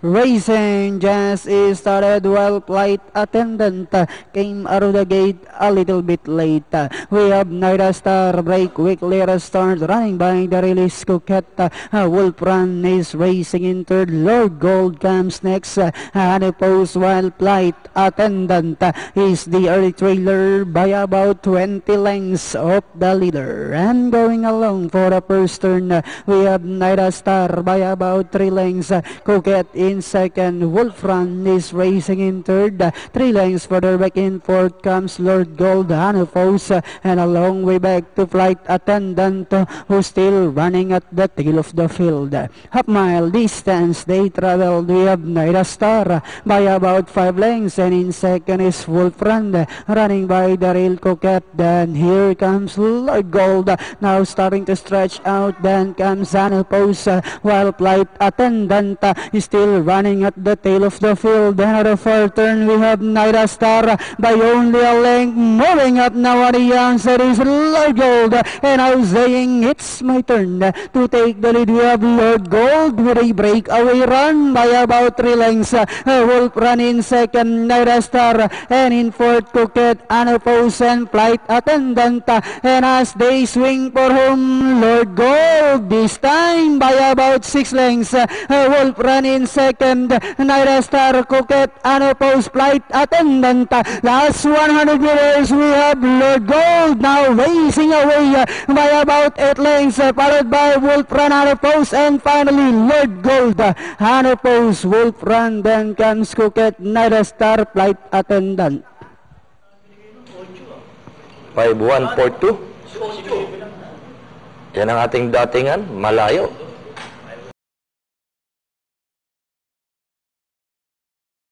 Racing just started while flight attendant came out of the gate a little bit late. We have Naira Star break quickly start running by the release Coquette. Wolf Run is racing in third. Lord Gold comes next. And opposed while flight attendant is the early trailer by about 20 lengths of the leader. And going along for the first turn, we have Naira Star by about 3 lengths. Coquette in second. Wolf Run is racing in third. 3 lengths further back in fourth comes Lord Gold Hanufos, and a long way back to Flight Attendant, who's still running at the tail of the field. Half mile distance they traveled. We have Naira Star by about 5 lengths, and in second is Wolf Run running by the rail Coquette. Then here comes Lord Gold now starting to stretch out. Then comes Hanufos, while Flight Attendant is still running at the tail of the field. Then at the fourth turn we have Naira Star by only a length. Moving up now on the young side is Lord Gold, and I was saying it's my turn to take the lead. We have Lord Gold with a breakaway run by about 3 lengths. Wolf Run in second, Naira Star, and in fourth Coquette, Hanufos, and Flight Attendant. And as they swing for home, Lord Gold this time by about 6 lengths. Wolf Run in second, Naira Star, Coquette, Hanufos, Flight Attendant. Last 100 meters we have Lord Gold now racing away by about 8 lengths, followed by Wolf Run, Hanufos, and finally Lord Gold, Hanufos, Wolf Run, then comes Coquette, Naira Star, Flight Attendant. 5-1-4-2. Yan ang ating datingan, malayo.